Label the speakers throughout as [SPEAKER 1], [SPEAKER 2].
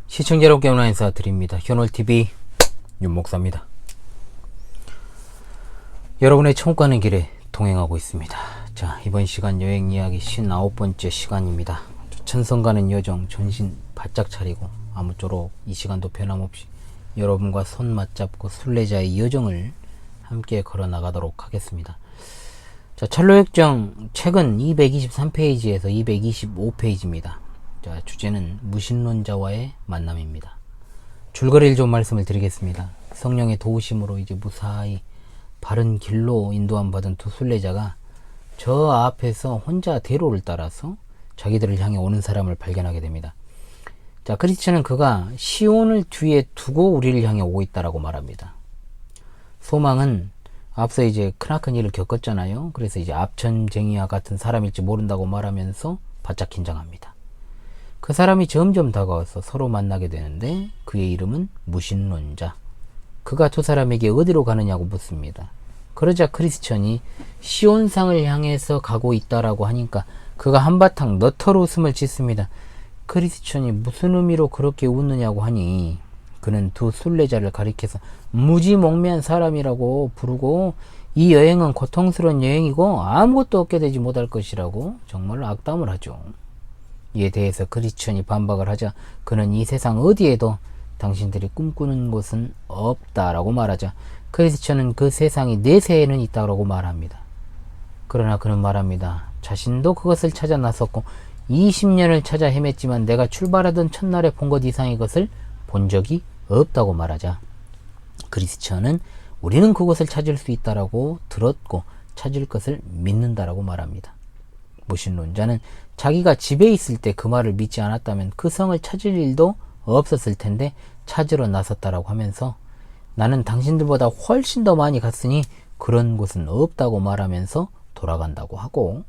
[SPEAKER 1] 시청자 여러분께 온라인 인사드립니다. 현월TV 윤목사입니다. 여러분의 천국 가는 길에 동행하고 있습니다. 자, 이번 시간 여행 이야기 59번째 시간입니다. 천성 가는 여정 전신 바짝 차리고 아무쪼록 이 시간도 변함없이 여러분과 손 맞잡고 순례자의 여정을 함께 걸어 나가도록 하겠습니다. 자, 찰로역정 책은 223페이지에서 225페이지입니다. 자, 주제는 무신론자와의 만남입니다. 줄거리를 좀 말씀을 드리겠습니다. 성령의 도우심으로 이제 무사히 바른 길로 인도함 받은 두 순례자가 저 앞에서 혼자 대로를 따라서 자기들을 향해 오는 사람을 발견하게 됩니다. 자, 크리스천은 그가 시온을 뒤에 두고 우리를 향해 오고 있다라고 말합니다. 소망은 앞서 이제 크나큰 일을 겪었잖아요. 그래서 이제 앞천쟁이와 같은 사람일지 모른다고 말하면서 바짝 긴장합니다. 그 사람이 점점 다가와서 서로 만나게 되는데 그의 이름은 무신론자. 그가 두 사람에게 어디로 가느냐고 묻습니다. 그러자 크리스천이 시온상을 향해서 가고 있다라고 하니까 그가 한바탕 너털 웃음을 짓습니다. 크리스천이 무슨 의미로 그렇게 웃느냐고 하니 그는 두 순례자를 가리켜서 무지몽매한 사람이라고 부르고 이 여행은 고통스러운 여행이고 아무것도 얻게 되지 못할 것이라고 정말로 악담을 하죠. 이에 대해서 크리스천이 반박을 하자 그는 이 세상 어디에도 당신들이 꿈꾸는 곳은 없다라고 말하자 크리스천은 그 세상이 내세에는 있다고 말합니다. 그러나 그는 말합니다. 자신도 그것을 찾아 나섰고 20년을 찾아 헤맸지만 내가 출발하던 첫날에 본 것 이상의 것을 본 적이 없다고 말하자 크리스천은 우리는 그것을 찾을 수 있다라고 들었고 찾을 것을 믿는다라고 말합니다. 무신론자는 자기가 집에 있을 때 그 말을 믿지 않았다면 그 성을 찾을 일도 없었을 텐데 찾으러 나섰다라고 하면서 나는 당신들보다 훨씬 더 많이 갔으니 그런 곳은 없다고 말하면서 돌아간다고 하고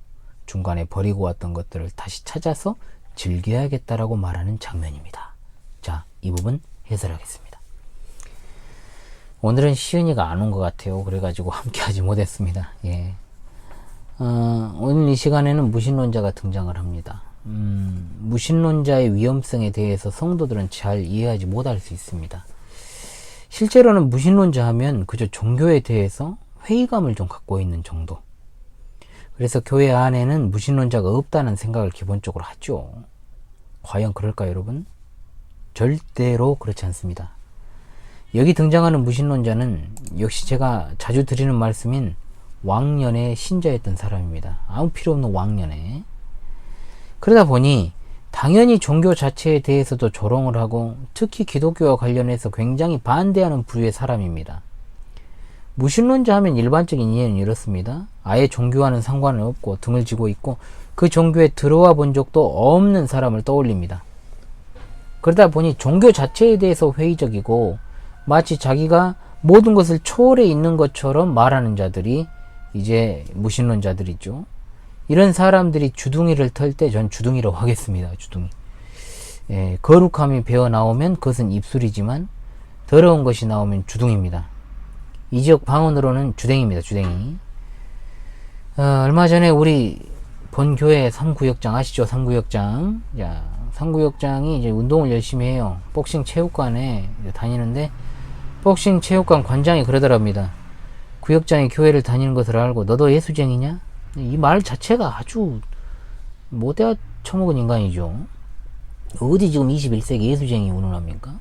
[SPEAKER 1] 중간에 버리고 왔던 것들을 다시 찾아서 즐겨야겠다라고 말하는 장면입니다. 자, 이 부분 해설하겠습니다. 오늘은 시은이가 안 온 것 같아요. 그래가지고 함께 하지 못했습니다. 예. 오늘 이 시간에는 무신론자가 등장을 합니다. 무신론자의 위험성에 대해서 성도들은 잘 이해하지 못할 수 있습니다. 실제로는 무신론자 하면 그저 종교에 대해서 회의감을 좀 갖고 있는 정도. 그래서 교회 안에는 무신론자가 없다는 생각을 기본적으로 하죠. 과연 그럴까요, 여러분? 절대로 그렇지 않습니다. 여기 등장하는 무신론자는 역시 제가 자주 드리는 말씀인 왕년의 신자였던 사람입니다. 아무 필요 없는 왕년에. 그러다 보니 당연히 종교 자체에 대해서도 조롱을 하고 특히 기독교와 관련해서 굉장히 반대하는 부류의 사람입니다. 무신론자 하면 일반적인 이해는 이렇습니다. 아예 종교와는 상관은 없고 등을 지고 있고 그 종교에 들어와 본 적도 없는 사람을 떠올립니다. 그러다 보니 종교 자체에 대해서 회의적이고 마치 자기가 모든 것을 초월해 있는 것처럼 말하는 자들이 이제 무신론자들이죠. 이런 사람들이 주둥이를 털 때 전 주둥이라고 하겠습니다. 주둥이. 예, 거룩함이 배어 나오면 그것은 입술이지만 더러운 것이 나오면 주둥입니다. 이 지역 방언으로는 주댕입니다. 주댕이. 얼마 전에 우리 본교회 3구역장 아시죠? 3구역장. 자, 3구역장이 이제 운동을 열심히 해요. 복싱 체육관에 다니는데 복싱 체육관 관장이 그러더랍니다. 구역장이 교회를 다니는 것을 알고 너도 예수쟁이냐? 이 말 자체가 아주 못되어 처먹은 인간이죠. 어디 지금 21세기 예수쟁이 운운합니까?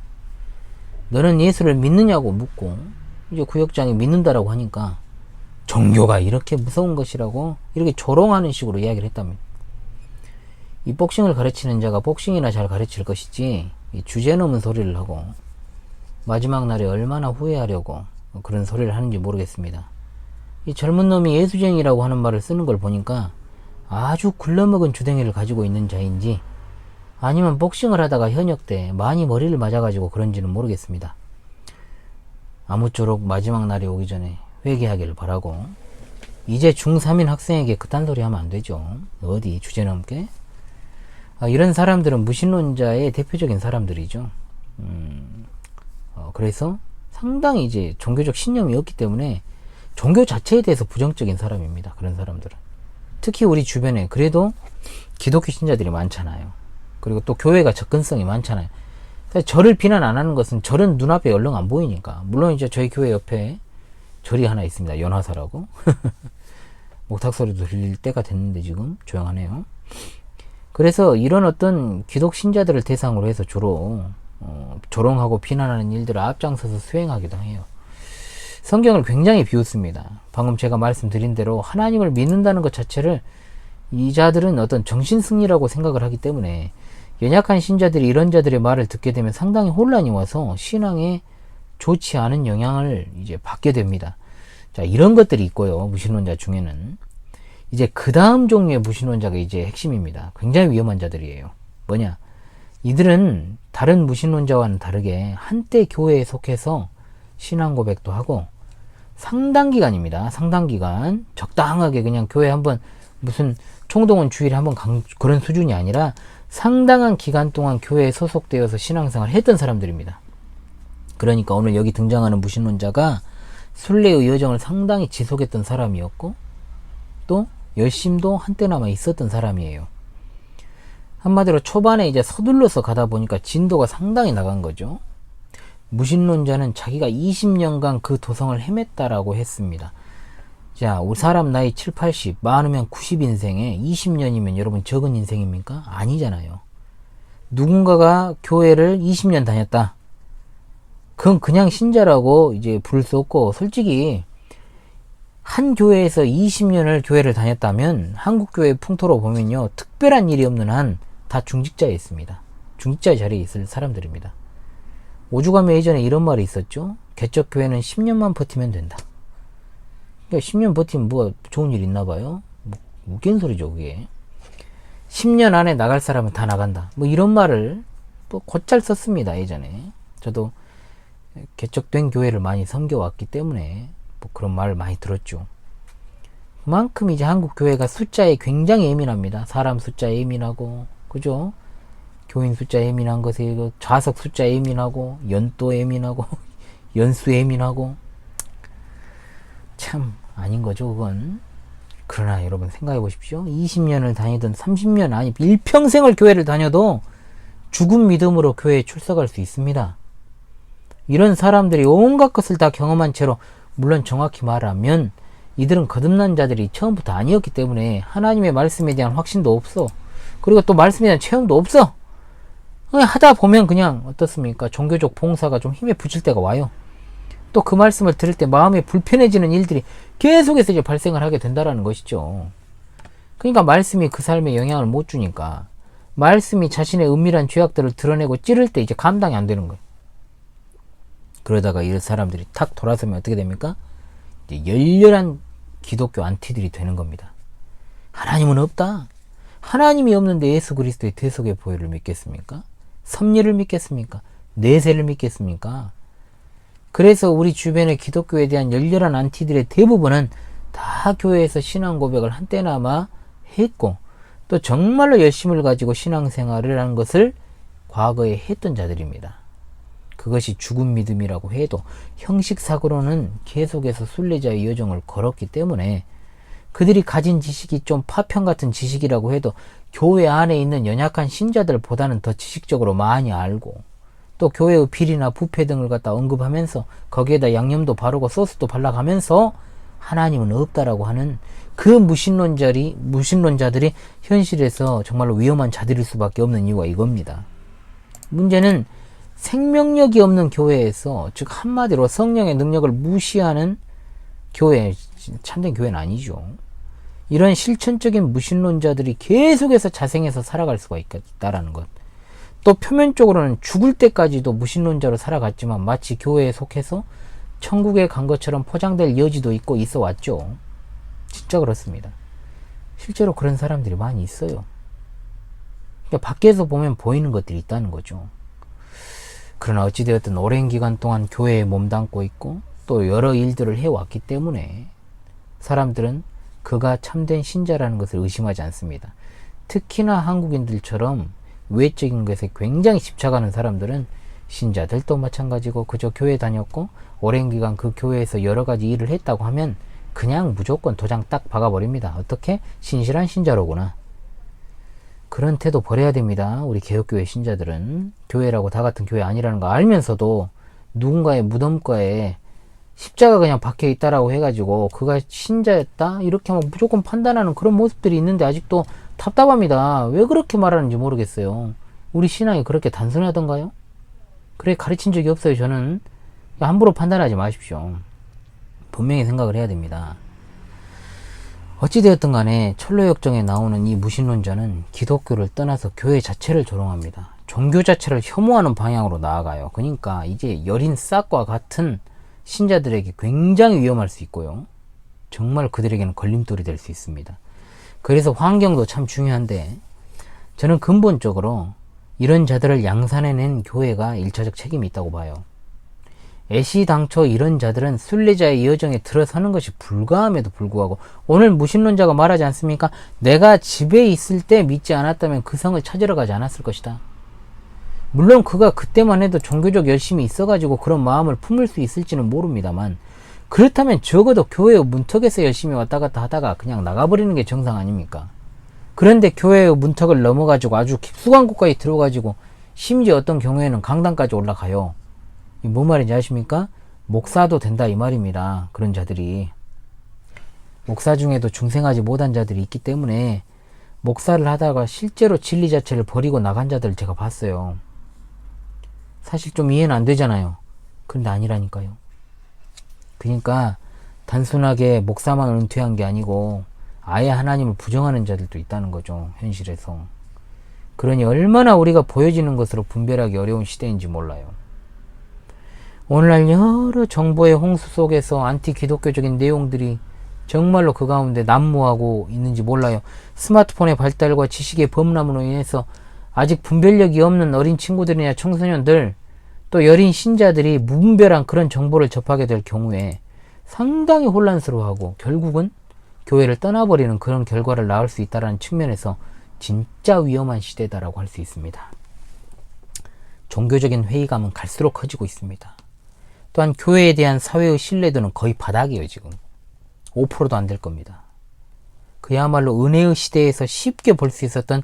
[SPEAKER 1] 너는 예수를 믿느냐고 묻고 이제 구역장이 믿는다라고 하니까 종교가 이렇게 무서운 것이라고 이렇게 조롱하는 식으로 이야기를 했답니다. 이 복싱을 가르치는 자가 복싱이나 잘 가르칠 것이지 이 주제넘은 소리를 하고 마지막 날에 얼마나 후회하려고 그런 소리를 하는지 모르겠습니다. 이 젊은 놈이 예수쟁이라고 하는 말을 쓰는 걸 보니까 아주 굴러먹은 주댕이를 가지고 있는 자인지 아니면 복싱을 하다가 현역 때 많이 머리를 맞아가지고 그런지는 모르겠습니다. 아무쪼록 마지막 날이 오기 전에 회개하기를 바라고 이제 중3인 학생에게 그딴 소리 하면 안 되죠. 어디 주제넘게. 이런 사람들은 무신론자의 대표적인 사람들이죠. 그래서 상당히 이제 종교적 신념이 없기 때문에 종교 자체에 대해서 부정적인 사람입니다. 그런 사람들은. 특히 우리 주변에 그래도 기독교 신자들이 많잖아요. 그리고 또 교회가 접근성이 많잖아요. 절을 비난 안 하는 것은 절은 눈앞에 얼렁 안 보이니까. 물론 이제 저희 교회 옆에 절이 하나 있습니다. 연화사라고. 목탁 소리도 들릴 때가 됐는데 지금 조용하네요. 그래서 이런 어떤 기독 신자들을 대상으로 해서 주로 조롱하고 비난하는 일들을 앞장서서 수행하기도 해요. 성경을 굉장히 비웃습니다. 방금 제가 말씀드린 대로 하나님을 믿는다는 것 자체를 이 자들은 어떤 정신승리라고 생각을 하기 때문에 연약한 신자들이 이런 자들의 말을 듣게 되면 상당히 혼란이 와서 신앙에 좋지 않은 영향을 이제 받게 됩니다. 자, 이런 것들이 있고요. 무신론자 중에는 이제 그 다음 종류의 무신론자가 이제 핵심입니다. 굉장히 위험한 자들이에요. 뭐냐? 이들은 다른 무신론자와는 다르게 한때 교회에 속해서 신앙 고백도 하고 상당 기간입니다. 상당 기간 적당하게 그냥 교회 한번 무슨 총동원 주일에 한번 그런 수준이 아니라 상당한 기간 동안 교회에 소속되어서 신앙생활을 했던 사람들입니다. 그러니까 오늘 여기 등장하는 무신론자가 순례의 여정을 상당히 지속했던 사람이었고 또 열심도 한때나마 있었던 사람이에요. 한마디로 초반에 이제 서둘러서 가다 보니까 진도가 상당히 나간 거죠. 무신론자는 자기가 20년간 그 도성을 헤맸다라고 했습니다. 자, 우리 사람 나이 7, 80, 많으면 90인생에 20년이면 여러분 적은 인생입니까? 아니잖아요. 누군가가 교회를 20년 다녔다. 그건 그냥 신자라고 이제 부를 수 없고, 솔직히 한 교회에서 20년을 교회를 다녔다면 한국 교회 풍토로 보면요, 특별한 일이 없는 한 다 중직자에 있습니다. 중직자 자리에 있을 사람들입니다. 오죽하면 예전에 이런 말이 있었죠. 개척 교회는 10년만 버티면 된다. 그러니까 10년 버티면 뭐가 좋은 일 있나 봐요. 뭐 웃긴 소리죠, 그게. 10년 안에 나갈 사람은 다 나간다. 뭐 이런 말을 또 곧잘 썼습니다, 예전에. 저도 개척된 교회를 많이 섬겨왔기 때문에 뭐 그런 말을 많이 들었죠. 그만큼 이제 한국 교회가 숫자에 굉장히 예민합니다. 사람 숫자에 예민하고, 그죠? 교인 숫자에 예민한 것에 좌석 숫자에 예민하고, 연도에 예민하고, 연수에 예민하고. 참 아닌 거죠, 그건. 그러나 여러분 생각해 보십시오. 20년을 다니든 30년 아니 일평생을 교회를 다녀도 죽은 믿음으로 교회에 출석할 수 있습니다. 이런 사람들이 온갖 것을 다 경험한 채로, 물론 정확히 말하면 이들은 거듭난 자들이 처음부터 아니었기 때문에 하나님의 말씀에 대한 확신도 없어. 그리고 또 말씀에 대한 체험도 없어. 그냥 하다 보면 그냥 어떻습니까? 종교적 봉사가 좀 힘에 부칠 때가 와요. 또 그 말씀을 들을 때 마음에 불편해지는 일들이 계속해서 이제 발생을 하게 된다라는 것이죠. 그러니까 말씀이 그 삶에 영향을 못 주니까 말씀이 자신의 은밀한 죄악들을 드러내고 찌를 때 이제 감당이 안 되는 거예요. 그러다가 이 사람들이 탁 돌아서면 어떻게 됩니까? 이제 열렬한 기독교 안티들이 되는 겁니다. 하나님은 없다. 하나님이 없는데 예수 그리스도의 대속의 보혈을 믿겠습니까? 섭리를 믿겠습니까? 내세를 믿겠습니까? 그래서 우리 주변의 기독교에 대한 열렬한 안티들의 대부분은 다 교회에서 신앙 고백을 한때나마 했고, 또 정말로 열심을 가지고 신앙생활을 한 것을 과거에 했던 자들입니다. 그것이 죽은 믿음이라고 해도 형식상으로는 계속해서 순례자의 여정을 걸었기 때문에 그들이 가진 지식이 좀 파편 같은 지식이라고 해도 교회 안에 있는 연약한 신자들보다는 더 지식적으로 많이 알고, 또 교회의 비리나 부패 등을 갖다 언급하면서 거기에다 양념도 바르고 소스도 발라가면서 하나님은 없다라고 하는 그 무신론자들이 현실에서 정말로 위험한 자들일 수밖에 없는 이유가 이겁니다. 문제는 생명력이 없는 교회에서, 즉 한마디로 성령의 능력을 무시하는 교회, 참된 교회는 아니죠. 이런 실천적인 무신론자들이 계속해서 자생해서 살아갈 수가 있다라는 것. 또 표면적으로는 죽을 때까지도 무신론자로 살아갔지만 마치 교회에 속해서 천국에 간 것처럼 포장될 여지도 있고 있어 왔죠. 진짜 그렇습니다. 실제로 그런 사람들이 많이 있어요. 그러니까 밖에서 보면 보이는 것들이 있다는 거죠. 그러나 어찌되었든 오랜 기간 동안 교회에 몸담고 있고 또 여러 일들을 해왔기 때문에 사람들은 그가 참된 신자라는 것을 의심하지 않습니다. 특히나 한국인들처럼 외적인 것에 굉장히 집착하는 사람들은 신자들도 마찬가지고 그저 교회 다녔고 오랜 기간 그 교회에서 여러 가지 일을 했다고 하면 그냥 무조건 도장 딱 박아버립니다. 어떻게? 신실한 신자로구나. 그런 태도 버려야 됩니다. 우리 개혁교회 신자들은. 교회라고 다 같은 교회 아니라는 거 알면서도 누군가의 무덤가에 십자가 그냥 박혀 있다라고 해가지고 그가 신자였다? 이렇게 하면 무조건 판단하는 그런 모습들이 있는데 아직도 답답합니다. 왜 그렇게 말하는지 모르겠어요. 우리 신앙이 그렇게 단순하던가요? 그래 가르친 적이 없어요. 저는. 함부로 판단하지 마십시오. 분명히 생각을 해야 됩니다. 어찌되었든 간에 철로역정에 나오는 이 무신론자는 기독교를 떠나서 교회 자체를 조롱합니다. 종교 자체를 혐오하는 방향으로 나아가요. 그러니까 이제 여린 싹과 같은 신자들에게 굉장히 위험할 수 있고요. 정말 그들에게는 걸림돌이 될 수 있습니다. 그래서 환경도 참 중요한데 저는 근본적으로 이런 자들을 양산해낸 교회가 1차적 책임이 있다고 봐요. 애시당초 이런 자들은 순례자의 여정에 들어서는 것이 불가함에도 불구하고 오늘 무신론자가 말하지 않습니까? 내가 집에 있을 때 믿지 않았다면 그 성을 찾으러 가지 않았을 것이다. 물론 그가 그때만 해도 종교적 열심이 있어가지고 그런 마음을 품을 수 있을지는 모릅니다만 그렇다면 적어도 교회의 문턱에서 열심히 왔다 갔다 하다가 그냥 나가버리는 게 정상 아닙니까? 그런데 교회의 문턱을 넘어가지고 아주 깊숙한 곳까지 들어가지고 심지어 어떤 경우에는 강당까지 올라가요. 뭐 말인지 아십니까? 목사도 된다 이 말입니다. 그런 자들이. 목사 중에도 중생하지 못한 자들이 있기 때문에 목사를 하다가 실제로 진리 자체를 버리고 나간 자들을 제가 봤어요. 사실 좀 이해는 안 되잖아요. 그런데 아니라니까요. 그러니까 단순하게 목사만 은퇴한 게 아니고 아예 하나님을 부정하는 자들도 있다는 거죠. 현실에서. 그러니 얼마나 우리가 보여지는 것으로 분별하기 어려운 시대인지 몰라요. 오늘날 여러 정보의 홍수 속에서 안티 기독교적인 내용들이 정말로 그 가운데 난무하고 있는지 몰라요. 스마트폰의 발달과 지식의 범람으로 인해서 아직 분별력이 없는 어린 친구들이나 청소년들 또 여린 신자들이 무분별한 그런 정보를 접하게 될 경우에 상당히 혼란스러워하고 결국은 교회를 떠나버리는 그런 결과를 낳을 수 있다는 측면에서 진짜 위험한 시대다라고 할 수 있습니다. 종교적인 회의감은 갈수록 커지고 있습니다. 또한 교회에 대한 사회의 신뢰도는 거의 바닥이에요. 지금 5%도 안 될 겁니다. 그야말로 은혜의 시대에서 쉽게 볼 수 있었던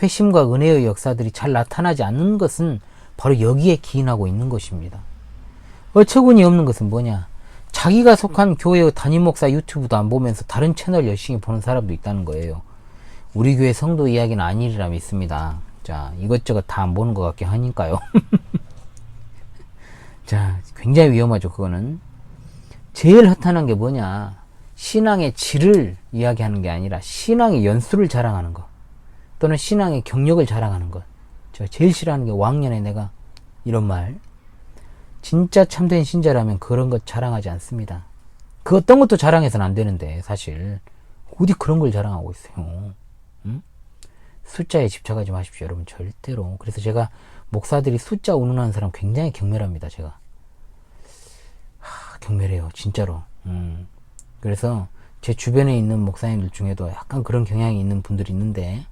[SPEAKER 1] 회심과 은혜의 역사들이 잘 나타나지 않는 것은 바로 여기에 기인하고 있는 것입니다. 어처구니 없는 것은 뭐냐? 자기가 속한 교회의 담임 목사 유튜브도 안 보면서 다른 채널 열심히 보는 사람도 있다는 거예요. 우리 교회 성도 이야기는 아니리라 믿습니다. 자, 이것저것 다 안 보는 것 같게 하니까요. 자, 굉장히 위험하죠. 그거는 제일 허탄한 게 뭐냐? 신앙의 질을 이야기하는 게 아니라 신앙의 연수를 자랑하는 것 또는 신앙의 경력을 자랑하는 것. 제가 제일 싫어하는 게 왕년에 내가 이런 말. 진짜 참된 신자라면 그런 것 자랑하지 않습니다. 그 어떤 것도 자랑해서는 안 되는데 사실 어디 그런 걸 자랑하고 있어요. 응? 숫자에 집착하지 마십시오. 여러분 절대로. 그래서 제가 목사들이 숫자 운운하는 사람 굉장히 경멸합니다. 제가 경멸해요. 진짜로. 그래서 제 주변에 있는 목사님들 중에도 약간 그런 경향이 있는 분들이 있는데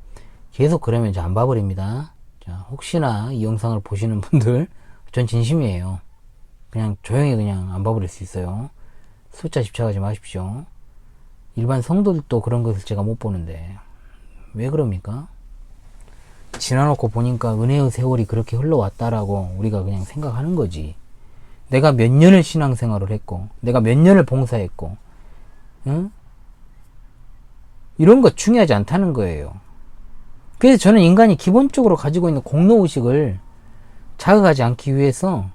[SPEAKER 1] 계속 그러면 이제 안 봐버립니다. 자, 혹시나 이 영상을 보시는 분들 전 진심이에요. 그냥 조용히 그냥 안 봐버릴 수 있어요. 숫자 집착하지 마십시오. 일반 성도들도 그런 것을 제가 못 보는데 왜 그럽니까? 지나놓고 보니까 은혜의 세월이 그렇게 흘러왔다라고 우리가 그냥 생각하는 거지. 내가 몇 년을 신앙생활을 했고 내가 몇 년을 봉사했고 응? 이런 거 중요하지 않다는 거예요. 그래서 저는 인간이 기본적으로 가지고 있는 공로의식을 자극하지 않기 위해서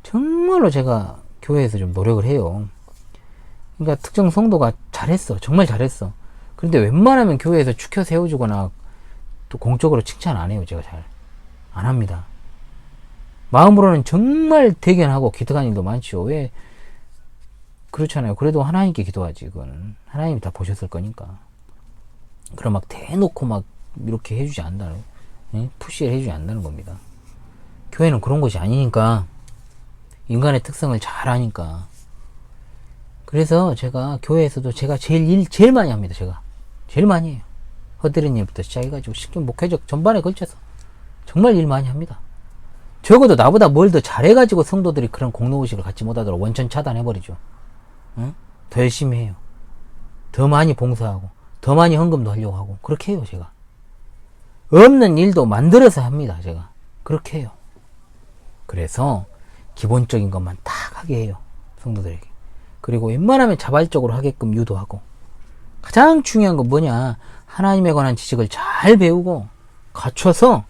[SPEAKER 1] 정말로 제가 교회에서 좀 노력을 해요. 그러니까 특정 성도가 잘했어. 정말 잘했어. 그런데 웬만하면 교회에서 축혀 세워주거나 또 공적으로 칭찬 안 해요. 제가 잘 안 합니다. 마음으로는 정말 대견하고 기특한 일도 많죠. 왜? 그렇잖아요. 그래도 하나님께 기도하지. 그건 하나님이 다 보셨을 거니까. 그럼 막 대놓고 막 이렇게 해주지 않는다는, 푸시를 해주지 않는다는 겁니다. 교회는 그런 것이 아니니까. 인간의 특성을 잘 아니까. 그래서 제가 교회에서도 제가 제일 많이 합니다. 제가 제일 많이 해요. 헛되는 일부터 시작해가지고 식견 목회적 전반에 걸쳐서 정말 일 많이 합니다. 적어도 나보다 뭘 더 잘해가지고 성도들이 그런 공로의식을 갖지 못하도록 원천 차단해버리죠. 응? 더 열심히 해요. 더 많이 봉사하고 더 많이 헌금도 하려고 하고 그렇게 해요. 제가 없는 일도 만들어서 합니다. 제가 그렇게 해요. 그래서 기본적인 것만 딱 하게 해요. 성도들에게. 그리고 웬만하면 자발적으로 하게끔 유도하고, 가장 중요한 건 뭐냐, 하나님에 관한 지식을 잘 배우고 갖춰서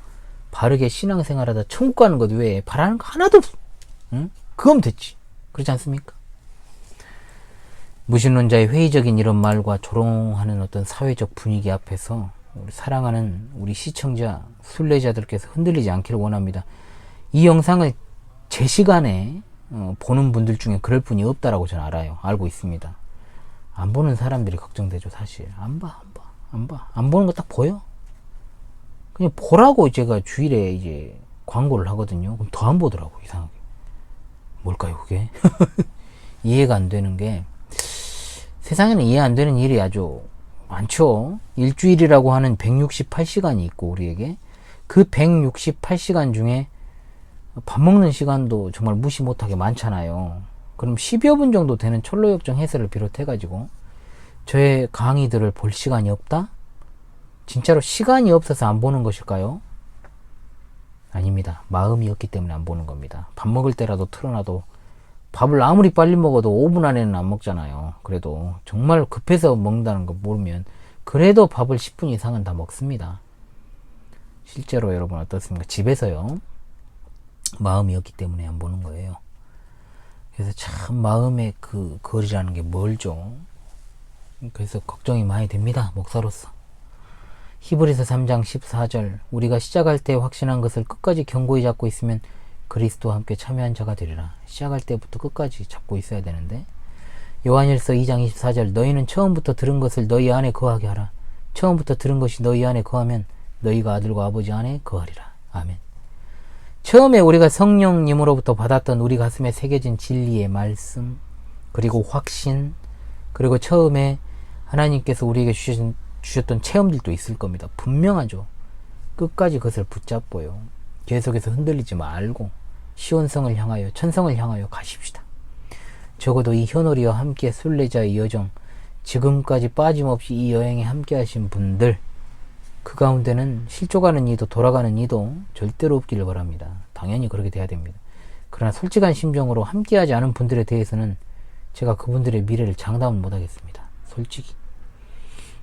[SPEAKER 1] 바르게 신앙생활하다 천국 가는 것 외에 바라는 거 하나도 없어. 응? 그거면 됐지. 그렇지 않습니까? 무신론자의 회의적인 이런 말과 조롱하는 어떤 사회적 분위기 앞에서 우리 사랑하는 우리 시청자, 순례자들께서 흔들리지 않기를 원합니다. 이 영상을 제 시간에 보는 분들 중에 그럴 분이 없다라고 저는 알아요. 알고 있습니다. 안 보는 사람들이 걱정되죠, 사실. 안 봐. 안 보는 거 딱 보여? 그냥 보라고 제가 주일에 이제 광고를 하거든요. 그럼 더 안 보더라고, 이상하게. 뭘까요, 그게? 이해가 안 되는 게, 세상에는 이해 안 되는 일이 아주 많죠. 일주일이라고 하는 168시간이 있고, 우리에게. 그 168시간 중에 밥 먹는 시간도 정말 무시 못하게 많잖아요. 그럼 10여 분 정도 되는 철로역정 해설을 비롯해가지고 저의 강의들을 볼 시간이 없다? 진짜로 시간이 없어서 안 보는 것일까요? 아닙니다. 마음이 없기 때문에 안 보는 겁니다. 밥 먹을 때라도 틀어놔도 밥을 아무리 빨리 먹어도 5분 안에는 안 먹잖아요. 그래도 정말 급해서 먹는다는 거 모르면 그래도 밥을 10분 이상은 다 먹습니다. 실제로 여러분 어떻습니까? 집에서요. 마음이 없기 때문에 안 보는 거예요. 그래서 참 마음의 그 거리라는 게 멀죠. 그래서 걱정이 많이 됩니다. 목사로서. 히브리서 3장 14절, 우리가 시작할 때 확신한 것을 끝까지 견고히 잡고 있으면 그리스도와 함께 참여한 자가 되리라. 시작할 때부터 끝까지 잡고 있어야 되는데, 요한일서 2장 24절, 너희는 처음부터 들은 것을 너희 안에 거하게 하라. 처음부터 들은 것이 너희 안에 거하면 너희가 아들과 아버지 안에 거하리라. 아멘. 처음에 우리가 성령님으로부터 받았던 우리 가슴에 새겨진 진리의 말씀, 그리고 확신, 그리고 처음에 하나님께서 우리에게 주셨던 체험들도 있을 겁니다. 분명하죠. 끝까지 그것을 붙잡고요. 계속해서 흔들리지 말고 시온성을 향하여, 천성을 향하여 가십시다. 적어도 이 현오리와 함께 순례자의 여정, 지금까지 빠짐없이 이 여행에 함께 하신 분들, 그 가운데는 실족하는 이도 돌아가는 이도 절대로 없기를 바랍니다. 당연히 그렇게 돼야 됩니다. 그러나 솔직한 심정으로 함께하지 않은 분들에 대해서는 제가 그분들의 미래를 장담은 못하겠습니다. 솔직히.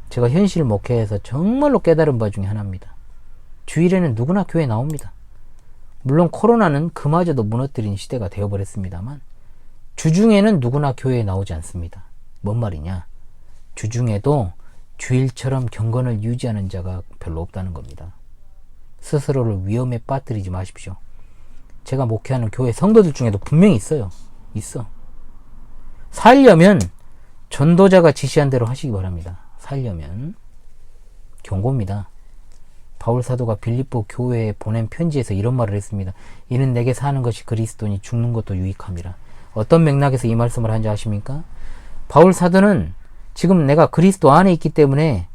[SPEAKER 1] 제가 현실 목회에서 정말로 깨달은 바 중에 하나입니다. 주일에는 누구나 교회 나옵니다. 물론 코로나는 그마저도 무너뜨린 시대가 되어버렸습니다만, 주중에는 누구나 교회에 나오지 않습니다. 뭔 말이냐? 주중에도 주일처럼 경건을 유지하는 자가 별로 없다는 겁니다. 스스로를 위험에 빠뜨리지 마십시오. 제가 목회하는 교회 성도들 중에도 분명히 있어요. 있어. 살려면 전도자가 지시한 대로 하시기 바랍니다. 살려면. 경고입니다. 바울 사도가 빌립보 교회에 보낸 편지에서 이런 말을 했습니다. 이는 내게 사는 것이 그리스도니 죽는 것도 유익함이라. 어떤 맥락에서 이 말씀을 한지 아십니까? 바울 사도는 지금 내가 그리스도 안에 있기 때문에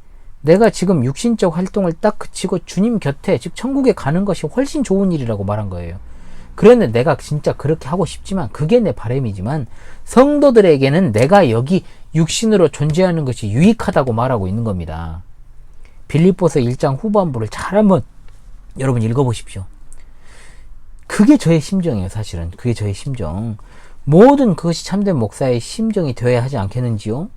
[SPEAKER 1] 내가 지금 육신적 활동을 딱 그치고 주님 곁에, 즉 천국에 가는 것이 훨씬 좋은 일이라고 말한 거예요. 그런데 내가 진짜 그렇게 하고 싶지만, 그게 내 바람이지만, 성도들에게는 내가 여기 육신으로 존재하는 것이 유익하다고 말하고 있는 겁니다. 빌립보서 1장 후반부를 잘 한번 여러분 읽어보십시오. 그게 저의 심정이에요. 사실은 그게 저의 심정. 모든 그것이 참된 목사의 심정이 되어야 하지 않겠는지요?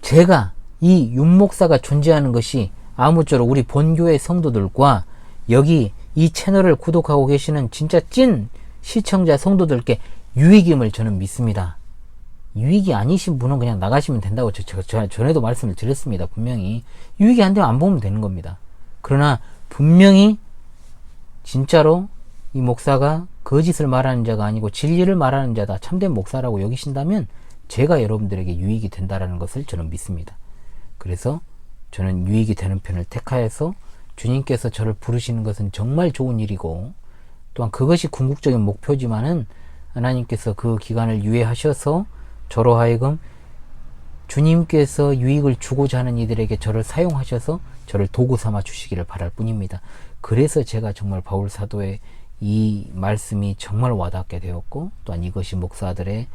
[SPEAKER 1] 제가 이 윤목사가 존재하는 것이 아무쪼록 우리 본교회 성도들과 여기 이 채널을 구독하고 계시는 진짜 찐 시청자 성도들께 유익임을 저는 믿습니다. 유익이 아니신 분은 그냥 나가시면 된다고 제가 전에도 말씀을 드렸습니다. 분명히 유익이 안 되면 안 보면 되는 겁니다. 그러나 분명히 진짜로 이 목사가 거짓을 말하는 자가 아니고 진리를 말하는 자다, 참된 목사라고 여기신다면 제가 여러분들에게 유익이 된다라는 것을 저는 믿습니다. 그래서 저는 유익이 되는 편을 택하여서 주님께서 저를 부르시는 것은 정말 좋은 일이고, 또한 그것이 궁극적인 목표지만은 하나님께서 그 기간을 유예하셔서 저로 하여금 주님께서 유익을 주고자 하는 이들에게 저를 사용하셔서 저를 도구 삼아 주시기를 바랄 뿐입니다. 그래서 제가 정말 바울 사도의 이 말씀이 정말 와닿게 되었고, 또한 이것이 목사들의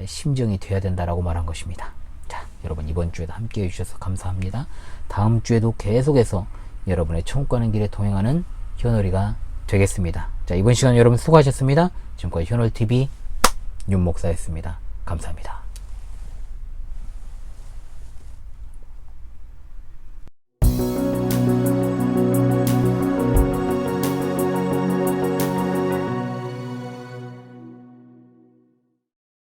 [SPEAKER 1] 심정이 되어야 된다라고 말한 것입니다. 자, 여러분 이번 주에도 함께 해주셔서 감사합니다. 다음 주에도 계속해서 여러분의 천국 가는 길에 동행하는 현월이가 되겠습니다. 자, 이번 시간 여러분 수고하셨습니다. 지금까지 현월TV 윤목사였습니다. 감사합니다.